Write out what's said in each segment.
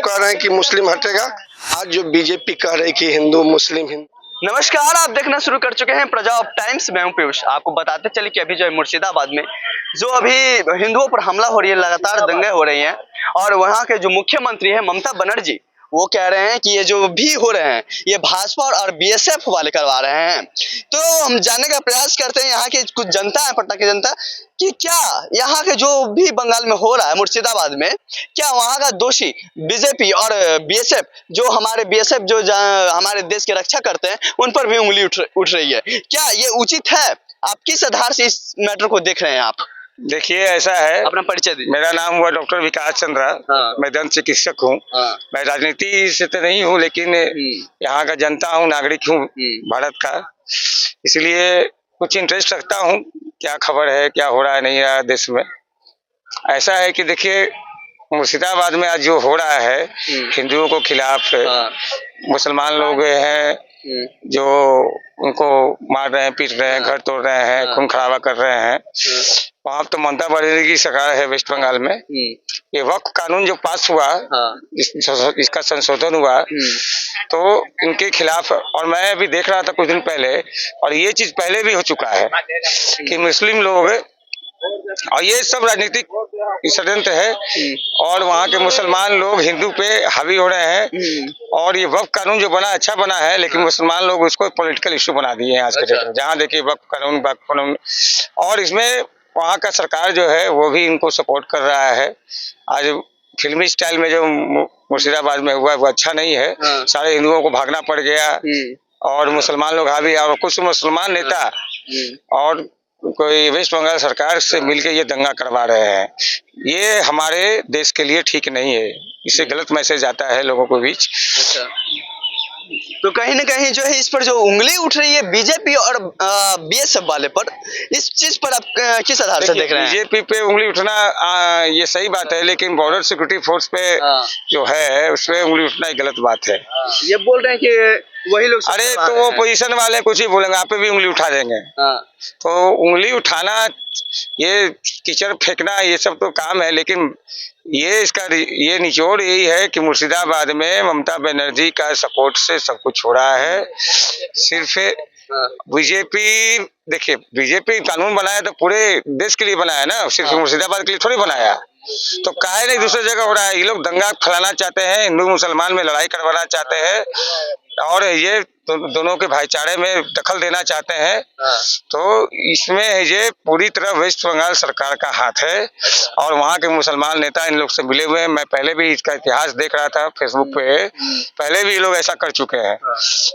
कह रहे हैं कि मुस्लिम हटेगा, आज जो बीजेपी कह रही है कि हिंदू मुस्लिम हिंदू। नमस्कार, आप देखना शुरू कर चुके हैं प्रजा ऑफ टाइम्स। मैं हूं पीयूष। आपको बताते चलिए कि अभी जो है मुर्शिदाबाद में जो अभी हिंदुओं पर हमला हो रही है, लगातार दंगे हो रही हैं और वहां के जो मुख्यमंत्री हैं ममता बनर्जी, वो कह रहे हैं कि ये जो भी हो रहे हैं ये भाजपा और बीएसएफ वाले करवा रहे हैं। तो हम जानने का प्रयास करते हैं यहाँ की कुछ जनता है, पटना की जनता, कि क्या यहाँ के जो भी बंगाल में हो रहा है मुर्शिदाबाद में, क्या वहाँ का दोषी बीजेपी और बीएसएफ, जो हमारे बीएसएफ जो हमारे देश की रक्षा करते हैं, उन पर भी उंगली उठ रही है। क्या ये उचित है? आप किस आधार से इस मैटर को देख रहे हैं? आप देखिए, ऐसा है, अपना परिचय दीजिए। मेरा नाम हुआ डॉक्टर विकास चंद्रा। हाँ। मैं दंत चिकित्सक हूँ। हाँ। मैं राजनीति से तो नहीं हूँ, लेकिन यहाँ का जनता हूँ, नागरिक हूँ भारत का, इसलिए कुछ इंटरेस्ट रखता हूँ क्या खबर है, क्या हो रहा है नहीं रहा देश में। ऐसा है कि देखिए, मुर्शिदाबाद में आज जो हो रहा है हिंदुओं को खिलाफ, मुसलमान लोग हैं जो उनको मार रहे हैं, पीट रहे हैं, घर तोड़ रहे हैं, खून खराबा कर रहे हैं। वहाँ तो ममता बनर्जी की सरकार है वेस्ट बंगाल में। ये वक्फ कानून जो पास हुआ, इसका संशोधन हुआ, तो इनके खिलाफ, और मैं अभी देख रहा था कुछ दिन पहले, और ये चीज पहले भी हो चुका है कि मुस्लिम लोग, और ये सब राजनीतिक षड्यंत्र है, और वहाँ के मुसलमान लोग हिंदू पे हावी हो रहे हैं। और ये वक्फ कानून जो बना अच्छा बना है, लेकिन मुसलमान लोग उसको पॉलिटिकल इश्यू बना दिए हैं आज के डेट में। जहाँ देखिए वक्फ कानून, और इसमें वहाँ का सरकार जो है वो भी इनको सपोर्ट कर रहा है। आज फिल्मी स्टाइल में जो मुर्शिदाबाद में हुआ वो अच्छा नहीं है। सारे हिंदुओं को भागना पड़ गया और मुसलमान लोग हावी, और कुछ मुसलमान नेता और कोई वेस्ट बंगाल सरकार से मिलकर ये दंगा करवा रहे हैं। ये हमारे देश के लिए ठीक नहीं है, इससे गलत मैसेज आता है लोगों के बीच। तो कहीं ना कहीं जो है इस पर जो उंगली उठ रही है बीजेपी और बीएसएफ वाले पर, इस चीज पर आप किस आधार से देख रहे हैं? बीजेपी पे उंगली उठना ये सही बात है, लेकिन बॉर्डर सिक्योरिटी फोर्स पे जो है उस पे उंगली उठना गलत बात है। ये बोल रहे हैं कि वही लोग, अरे तो वो पोजीशन वाले कुछ ही बोलेंगे, आप पे भी उंगली उठा देंगे। तो उंगली उठाना, ये कीचड़ फेंकना, ये सब तो काम है, लेकिन ये निचोड़ यही है कि मुर्शिदाबाद में ममता बनर्जी का सपोर्ट से सब कुछ हो रहा है। सिर्फ बीजेपी, देखिए बीजेपी कानून बनाया तो पूरे देश के लिए बनाया ना, सिर्फ मुर्शिदाबाद के लिए थोड़ी बनाया। तो काहे नहीं दूसरी जगह हो रहा है? ये लोग दंगा फैलाना चाहते हैं, हिंदू मुसलमान में लड़ाई करवाना चाहते हैं, और ये दोनों के भाईचारे में दखल देना चाहते हैं। तो इसमें ये पूरी तरह वेस्ट बंगाल सरकार का हाथ है, और वहाँ के मुसलमान नेता इन लोग से मिले हुए हैं। मैं पहले भी इसका इतिहास देख रहा था फेसबुक पे, पहले भी ये लोग ऐसा कर चुके हैं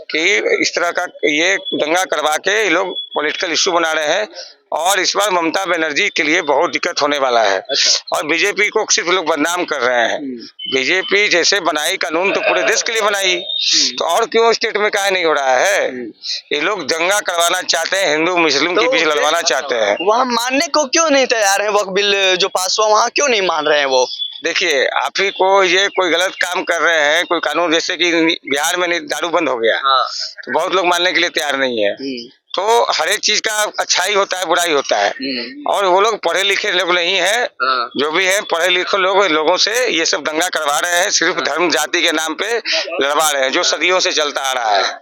कि इस तरह का ये दंगा करवा के ये लोग पॉलिटिकल इश्यू बना रहे हैं। और इस बार ममता बनर्जी के लिए बहुत दिक्कत होने वाला है। और बीजेपी को सिर्फ लोग बदनाम कर रहे हैं। बीजेपी जैसे बनाई कानून तो पूरे देश के लिए बनाई, तो और क्यों स्टेट में काहे नहीं हो रहा है? ये लोग दंगा करवाना चाहते हैं, हिंदू मुस्लिम के बीच लड़वाना चाहते हैं। वहाँ मानने को क्यों नहीं तैयार है? वक्फ बिल जो पास हुआ वहाँ क्यों नहीं मान रहे हैं वो? देखिए, आप ही को ये कोई गलत काम कर रहे हैं, कोई कानून, जैसे कि बिहार में दारू बंद हो गया, तो बहुत लोग मानने के लिए तैयार नहीं है। तो हर एक चीज का अच्छाई होता है, बुराई होता है, और वो लोग पढ़े लिखे लोग नहीं है। जो भी है पढ़े लिखे लोगों से ये सब दंगा करवा रहे हैं, सिर्फ धर्म जाति के नाम पे लड़वा रहे हैं, जो सदियों से चलता आ रहा है।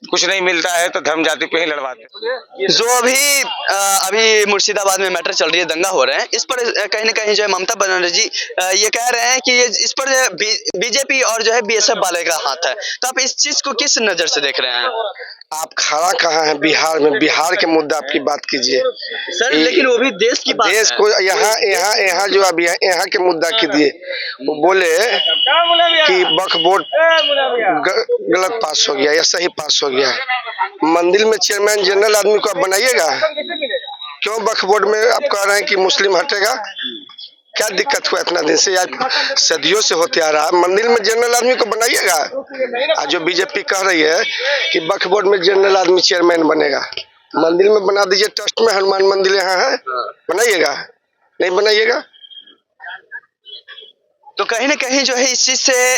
कुछ नहीं मिलता है तो धर्म जाति पे ही लड़वाते। जो अभी मुर्शिदाबाद में मैटर चल रही है, दंगा हो रहे हैं, इस पर कहीं ना कहीं जो है ममता बनर्जी ये कह रहे हैं कि इस पर बीजेपी और जो है बीएसएफ वाले का हाथ है। तो आप इस चीज को किस नजर से देख रहे हैं? आप खड़ा कहाँ है बिहार में? बिहार के मुद्दा आपकी बात कीजिए सर, लेकिन वो भी देश की बात देश है। को यहाँ जो अभी यहाँ के मुद्दा कीजिए। वो बोले कि वक्फ बोर्ड गलत पास हो गया या सही पास हो गया। मंदिर में चेयरमैन जनरल आदमी को आप बनाइएगा, क्यों वक्फ बोर्ड में आप कह रहे हैं कि मुस्लिम हटेगा? क्या दिक्कत हुआ इतना दिन से? यार सदियों से होते आ रहा। मंदिर में जनरल आदमी को बनाइएगा। आज जो बीजेपी कह रही है कि वक्फ बोर्ड में जनरल आदमी चेयरमैन बनेगा, मंदिर में बना दीजिए। ट्रस्ट में हनुमान मंदिर यहाँ है, बनाइएगा। नहीं बनाइएगा तो कहीं ना कहीं जो है इस चीज से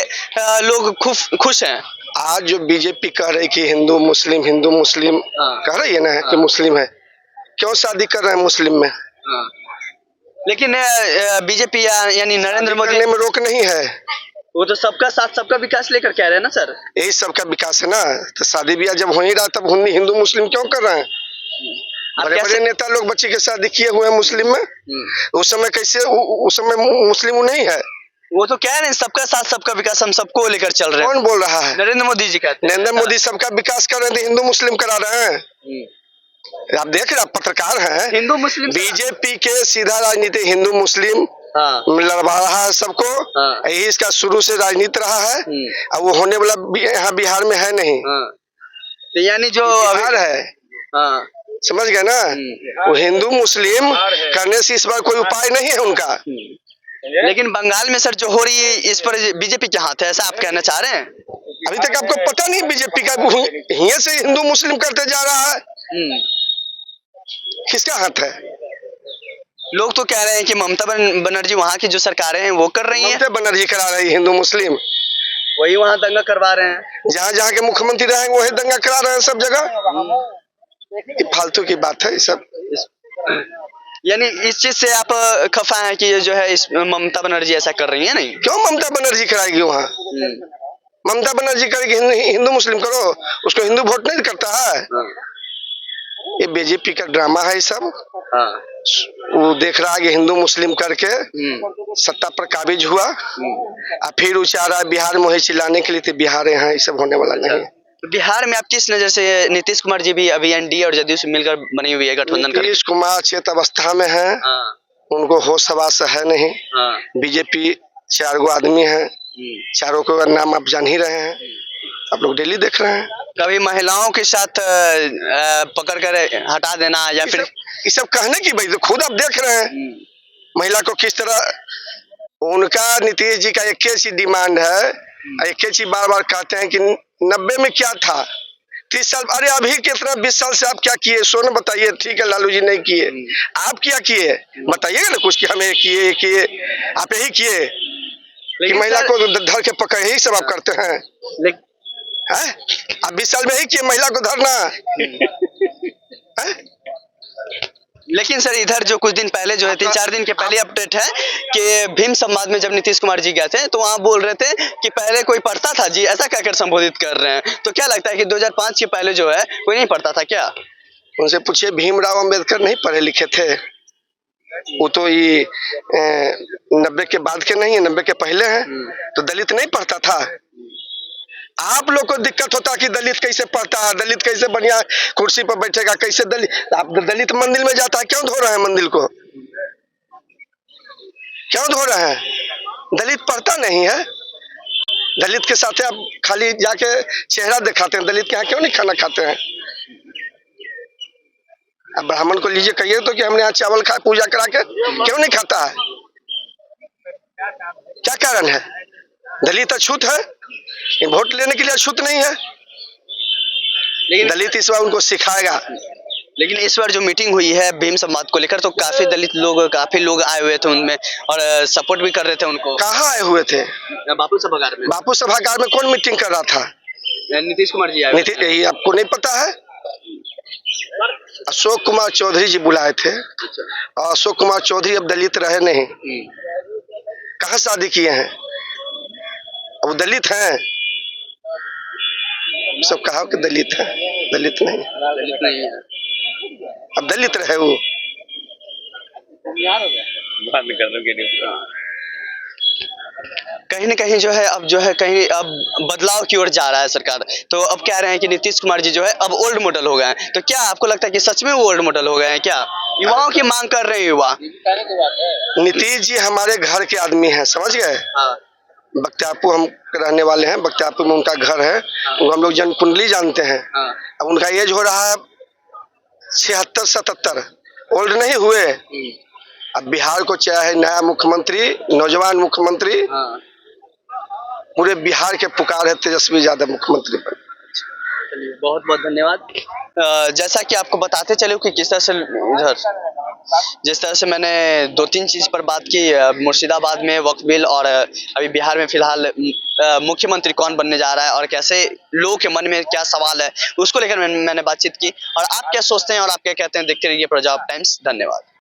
लोग खुश हैं। आज जो बीजेपी कह रही कि हिंदू मुस्लिम कह रही है ना कि मुस्लिम है, क्यों शादी कर रहे हैं मुस्लिम में? लेकिन बीजेपी यानी नरेंद्र मोदी में रोक नहीं है। वो तो सबका साथ सबका विकास लेकर कह रहे हैं ना सर। यही सबका विकास है ना। तो शादी ब्याह जब हो ही रहा तब हिंदू मुस्लिम क्यों कर रहे हैं? आप बड़े कैसे बड़े नेता लोग बच्चे के शादी किए हुए हैं मुस्लिम में। उस समय कैसे उस समय मुस्लिम वो नहीं है। वो तो कह रहे हैं सबका साथ सबका विकास, हम सबको लेकर चल रहे हैं। कौन बोल रहा है? नरेंद्र मोदी जी कहते हैं। नरेंद्र मोदी सबका विकास कर रहे थे, हिंदू मुस्लिम करा रहे हैं। आप देख रहे, आप पत्रकार हैं। हिंदू मुस्लिम बीजेपी के सीधा राजनीति हिंदू मुस्लिम लड़वा रहा है सबको। यही इसका शुरू से राजनीति रहा है। अब वो होने वाला यहाँ बिहार में है नहीं। तो यानी जो बिहार है, समझ गए ना। वो हिंदू मुस्लिम करने से इस बार कोई उपाय नहीं है उनका। लेकिन बंगाल में सर जो हो रही है इस पर बीजेपी के हाथ है, ऐसा आप कहना चाह रहे हैं? अभी तक आपको पता नहीं बीजेपी का यहीं से हिंदू मुस्लिम करते जा रहा है। किसका हाथ है? लोग तो कह रहे हैं कि ममता बनर्जी वहाँ की जो सरकारें हैं वो कर रही हैं। ममता बनर्जी करा रही है हिंदू मुस्लिम, वही वहाँ दंगा करवा रहे हैं। जहाँ जहाँ के मुख्यमंत्री रहेंगे वही दंगा करा रहे हैं सब जगह। ये फालतू की बात है ये सब। यानी इस चीज से आप खफा हैं कि ये जो है इस ममता बनर्जी ऐसा कर रही है? नहीं, क्यों ममता बनर्जी कराएगी वहाँ? ममता बनर्जी करेगी हिंदू मुस्लिम करो, उसको हिंदू वोट नहीं करता है। ये बीजेपी का ड्रामा है ये सब। वो देख रहा है कि हिंदू मुस्लिम करके सत्ता पर काबिज हुआ, और फिर वो चाह रहा है बिहार में वही चिल्लाने के लिए। तो बिहार यहाँ ये सब होने वाला नहीं है। बिहार में आप किस नजर से, नीतीश कुमार जी भी अभी एनडीए और जदयू से मिलकर बनी हुई है गठबंधन कर। नीतीश कुमार चेत अवस्था में है, उनको होश हवास है नहीं। बीजेपी 4 गो आदमी है, चारों को नाम आप जान ही रहे हैं, आप लोग डेली देख रहे हैं। कभी महिलाओं के साथ पकड़ कर हटा देना या फिर ये सब कहने की भाई, खुद आप देख रहे हैं महिला को किस तरह। उनका नीतीश जी का एक ही डिमांड है, एक ही चीज बार बार कहते हैं कि 90 में क्या था, 30 साल, अरे अभी कितना 20 साल से आप क्या किए सोने बताइए। ठीक है लालू जी नहीं किए, आप क्या किए बताइएगा ना कुछ कि हमें किए आप यही किए कि महिला को धर के पकड़े, यही सब आप करते हैं। आप 20 साल में यही किए महिला को धरना है? लेकिन सर इधर जो कुछ दिन पहले जो है 3-4 दिन के पहले अपडेट है कि भीम संवाद में जब नीतीश कुमार जी गए थे तो वहाँ बोल रहे थे कि पहले कोई पढ़ता था जी, ऐसा कहकर संबोधित कर रहे हैं। तो क्या लगता है कि 2005 के पहले जो है कोई नहीं पढ़ता था क्या? उनसे पूछिए, भीमराव अंबेडकर नहीं पढ़े लिखे थे? वो तो ये 90 के बाद के नहीं है, 90 के पहले हैं। तो दलित नहीं पढ़ता था? आप लोग को दिक्कत होता कि दलित कैसे पढ़ता है, दलित कैसे बढ़िया कुर्सी पर बैठेगा, कैसे दलित। आप दलित मंदिर में जाता है, क्यों धो रहे हैं मंदिर को? क्यों धो रहे हैं? दलित पढ़ता नहीं है। दलित के साथ आप खाली जाके चेहरा दिखाते हैं। दलित के यहाँ क्यों नहीं खाना खाते हैं? अब ब्राह्मण को लीजिए, कहिए तो कि हमने यहाँ चावल खाया पूजा करा के, क्यों नहीं खाता है? क्या कारण है? दलित अछूत है, वोट लेने के लिए अछूत नहीं है। लेकिन दलित इस बार उनको सिखाएगा। लेकिन इस बार जो मीटिंग हुई है भीम समाज को लेकर तो काफी दलित लोग, काफी लोग आए हुए थे उनमें और सपोर्ट भी कर रहे थे उनको। कहाँ आए हुए थे? बापू सभागार में। बापू सभागार में कौन मीटिंग कर रहा था? नीतीश कुमार जी आए। नीतीश, यही आपको नहीं पता है? अशोक कुमार चौधरी जी बुलाए थे। और अशोक कुमार चौधरी अब दलित रहे नहीं, कहाँ शादी किए हैं? अब दलित हैं, सब कहा कि दलित है, दलित नहीं है। अब दलित रहे वो। कहीं न कहीं जो है अब जो है कहीं अब बदलाव की ओर जा रहा है सरकार। तो अब कह रहे हैं कि नीतीश कुमार जी जो है अब ओल्ड मॉडल हो गए हैं। तो क्या आपको लगता है कि सच में वो ओल्ड मॉडल हो गए हैं क्या? युवाओं की मांग कर रहे हैं युवा। नीतीश जी हमारे घर के आदमी हैं, समझ गए? बख्तियारपुर हम रहने वाले हैं, बख्तियारपुर में उनका घर है। वो हम लोग जन कुंडली जानते हैं। अब उनका एज हो रहा है 76-77, ओल्ड नहीं हुए। अब बिहार को चाहे नया मुख्यमंत्री, नौजवान मुख्यमंत्री, पूरे बिहार के पुकार है तेजस्वी यादव मुख्यमंत्री पर। चलिए बहुत बहुत धन्यवाद। जैसा कि आपको बताते चले कि किस तरह से उधर जिस तरह से मैंने 2-3 चीज पर बात की, मुर्शिदाबाद में वक्फ बिल और अभी बिहार में फिलहाल मुख्यमंत्री कौन बनने जा रहा है और कैसे लोगों के मन में क्या सवाल है उसको लेकर मैंने बातचीत की। और आप क्या सोचते हैं और आप क्या कहते हैं, देखते रहिए पंजाब टाइम्स। धन्यवाद।